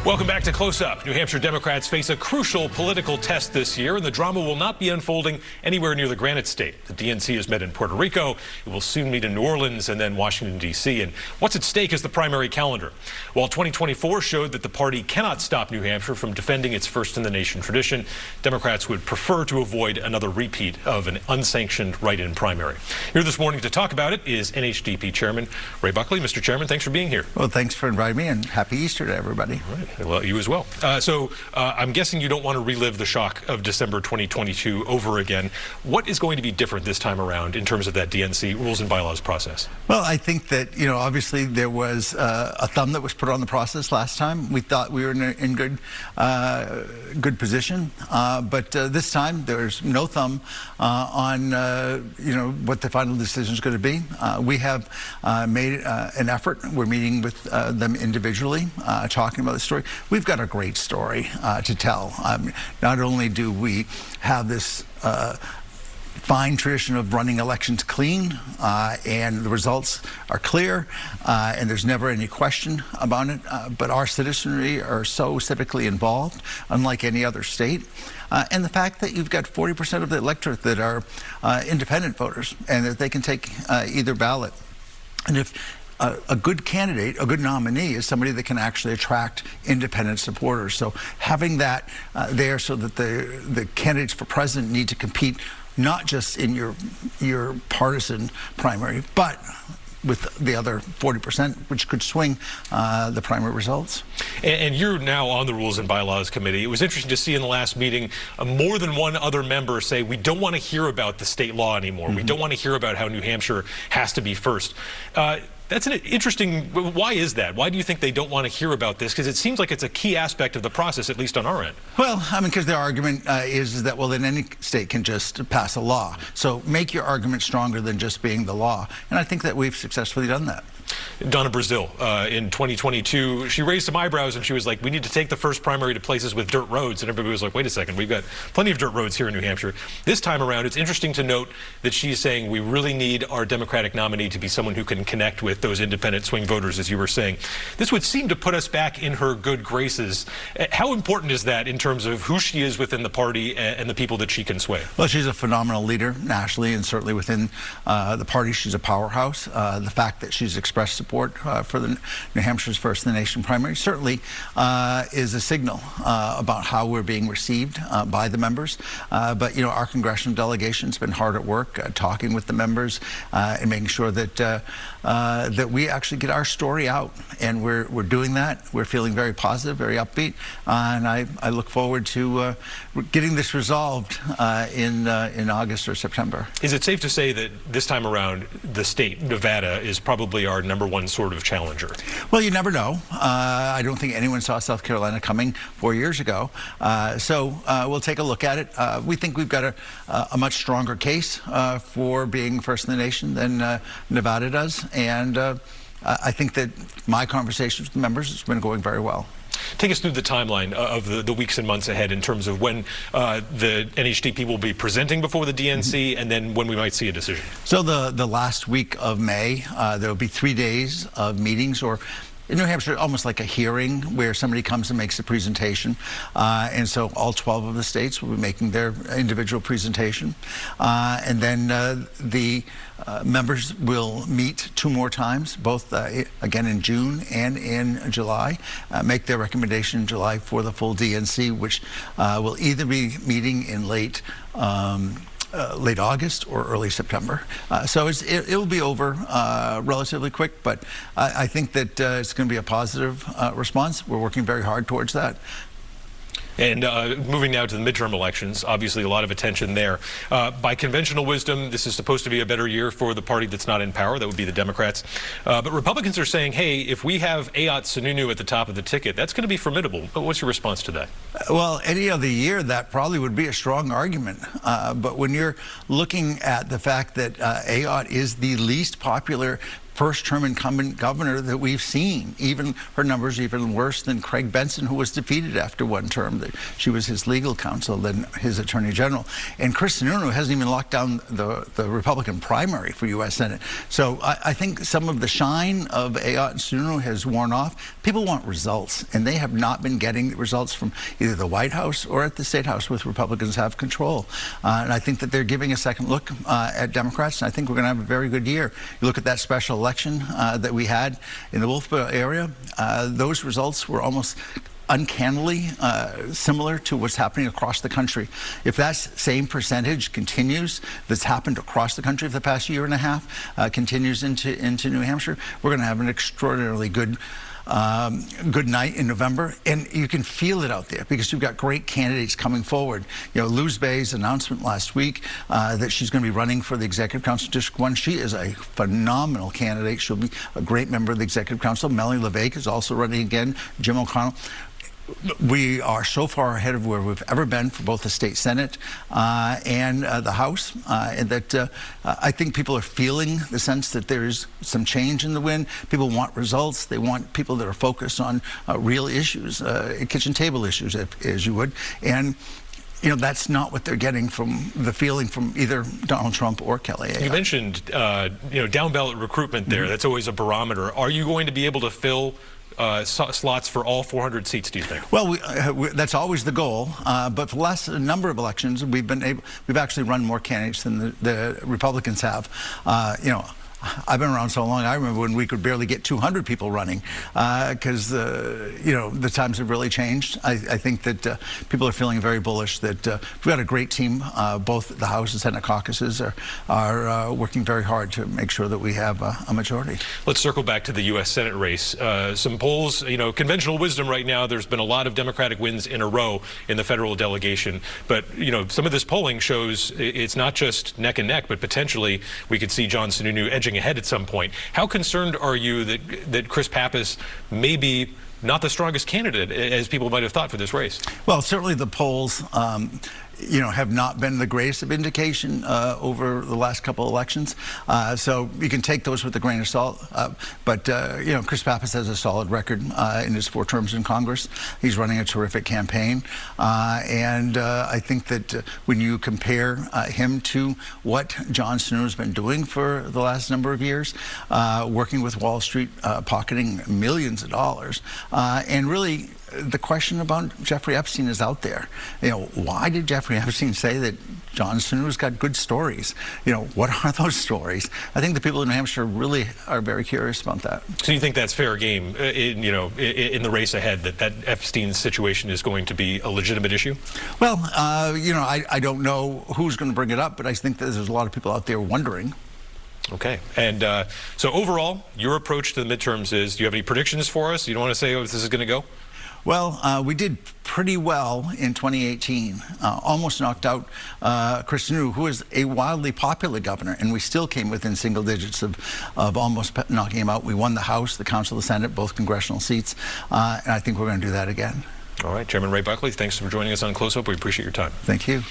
Welcome back to Close Up. New Hampshire Democrats face a crucial political test this year, and the drama will not be unfolding anywhere near the Granite State. The DNC has met in Puerto Rico. It will soon meet in New Orleans and then Washington, D.C. And what's at stake is the primary calendar. While 2024 showed that the party cannot stop New Hampshire from defending its first-in-the-nation tradition, Democrats would prefer to avoid another repeat of an unsanctioned write-in primary. Here this morning to talk about it is NHDP Chairman Ray Buckley. Mr. Chairman, thanks for being here. Well, thanks for inviting me, and happy Easter to everybody. All right. Well, you as well. I'm guessing you don't want to relive the shock of December 2022 over again. What is going to be different this time around in terms of that DNC rules and bylaws process? Well, I think that, obviously there was a thumb that was put on the process last time. We thought we were in good position, but this time there's no thumb on, what the final decision is going to be. We have made an effort. We're meeting with them individually, talking about the story. We've got a great story to tell. Not only do we have this fine tradition of running elections clean, and the results are clear, and there's never any question about it, but our citizenry are so civically involved, unlike any other state. And the fact that you've got 40% of the electorate that are independent voters, and that they can take either ballot. And if a good candidate, a good nominee, is somebody that can actually attract independent supporters. So having that there, so that the candidates for president need to compete not just in your partisan primary, but with the other 40%, which could swing the primary results. And you're now on the Rules and Bylaws Committee. It was interesting to see in the last meeting more than one other member say, we don't want to hear about the state law anymore. We don't want to hear about how New Hampshire has to be first. That's an interesting, why is that? Why do you think they don't want to hear about this? Because it seems like it's a key aspect of the process, at least on our end. Well, because their argument is that, well, then any state can just pass a law. So make your argument stronger than just being the law. And I think that we've successfully done that. Donna Brazil, in 2022, she raised some eyebrows and she was like, we need to take the first primary to places with dirt roads. And everybody was like, wait a second, we've got plenty of dirt roads here in New Hampshire. This time around, it's interesting to note that she's saying we really need our Democratic nominee to be someone who can connect with those independent swing voters, as you were saying. This would seem to put us back in her good graces. How important is that in terms of who she is within the party and the people that she can sway? Well, she's a phenomenal leader nationally, and certainly within the party, she's a powerhouse. The fact that she's expressed support for the New Hampshire's First in the Nation primary certainly is a signal about how we're being received by the members. But our congressional delegation's been hard at work talking with the members and making sure that that we actually get our story out, and we're doing that. We're feeling very positive, very upbeat, and I look forward to getting this resolved in August or September. Is it safe to say that this time around the state, Nevada, is probably our #1 sort of challenger? Well, you never know. I don't think anyone saw South Carolina coming 4 years ago. So we'll take a look at it. We think we've got a much stronger case for being first in the nation than Nevada does. And I think that my conversations with the members has been going very well. Take us through the timeline of the weeks and months ahead in terms of when the NHDP will be presenting before the DNC and then when we might see a decision. So the last week of May, there will be 3 days of meetings, or in New Hampshire, almost like a hearing where somebody comes and makes a presentation. And so all 12 of the states will be making their individual presentation. And then the members will meet 2 more times, both again in June and in July, make their recommendation in July for the full DNC, which will either be meeting in late August or early September. So it will be over relatively quick, but I think that it's going to be a positive response. We're working very hard towards that. And moving now to the midterm elections, obviously a lot of attention there. By conventional wisdom, this is supposed to be a better year for the party that's not in power. That would be the Democrats. But Republicans are saying, hey, if we have Aayot Sununu at the top of the ticket, that's going to be formidable. What's your response to that? Well, any other year, that probably would be a strong argument. But when you're looking at the fact that Aayot is the least popular first-term incumbent governor that we've seen. Even her numbers even worse than Craig Benson, who was defeated after one term. She was his legal counsel, then his attorney general. And Chris Sununu hasn't even locked down the Republican primary for U.S. Senate. So I think some of the shine of Ayotte and Sununu has worn off. People want results, and they have not been getting results from either the White House or at the State House, with Republicans have control. And I think that they're giving a second look at Democrats, and I think we're going to have a very good year. You look at that special election that we had in the Wolfville area, those results were almost uncannily similar to what's happening across the country. If that same percentage continues that's happened across the country for the past year and a half, continues into New Hampshire, we're going to have an extraordinarily good night in November, and you can feel it out there because you've got great candidates coming forward. You know, Luz Bay's announcement last week that she's going to be running for the Executive Council District 1. She is a phenomenal candidate. She'll be a great member of the Executive Council. Melanie LeVake is also running again. Jim O'Connell. We are so far ahead of where we've ever been for both the state Senate and the House, and that I think people are feeling the sense that there is some change in the wind. People want results. They want people that are focused on real issues, kitchen table issues, as you would. And you know, that's not what they're getting from the feeling from either Donald Trump or Kelly Ayotte. You mentioned, you know, down ballot recruitment there. That's always a barometer. Are you going to be able to fill slots for all 400 seats, do you think? Well, that's always the goal. But for the last number of elections, we've actually run more candidates than the Republicans have. You know, I've been around so long, I remember when we could barely get 200 people running because, you know, the times have really changed. I think that people are feeling very bullish that we've got a great team. Both the House and Senate caucuses are working very hard to make sure that we have a majority. Let's circle back to the U.S. Senate race. Some polls, you know, conventional wisdom right now, there's been a lot of Democratic wins in a row in the federal delegation. But, you know, some of this polling shows it's not just neck and neck, but potentially we could see John Sununu edging ahead at some point. How concerned are you that Chris Pappas may be not the strongest candidate as people might have thought for this race? Well, certainly the polls you know, have not been the greatest of indication over the last couple of elections. So you can take those with a grain of salt. But you know, Chris Pappas has a solid record in his 4 terms in Congress. He's running a terrific campaign. And I think that when you compare him to what John Sununu has been doing for the last number of years, working with Wall Street, pocketing millions of dollars, and really the question about Jeffrey Epstein is out there. You know, why did Jeffrey Epstein say that John Sununu's got good stories? You know, what are those stories? I think the people in New Hampshire really are very curious about that. So you think that's fair game, you know, in the race ahead, that Epstein situation is going to be a legitimate issue? Well, you know, I don't know who's going to bring it up, but I think that there's a lot of people out there wondering. Okay. And so overall, your approach to the midterms is, do you have any predictions for us? You don't want to say, oh, this is going to go? Well, we did pretty well in 2018, almost knocked out Chris Sununu, who is a wildly popular governor, and we still came within single digits of almost knocking him out. We won the House, the Council, the Senate, both congressional seats, and I think we're going to do that again. All right. Chairman Ray Buckley, thanks for joining us on Close Up. We appreciate your time. Thank you.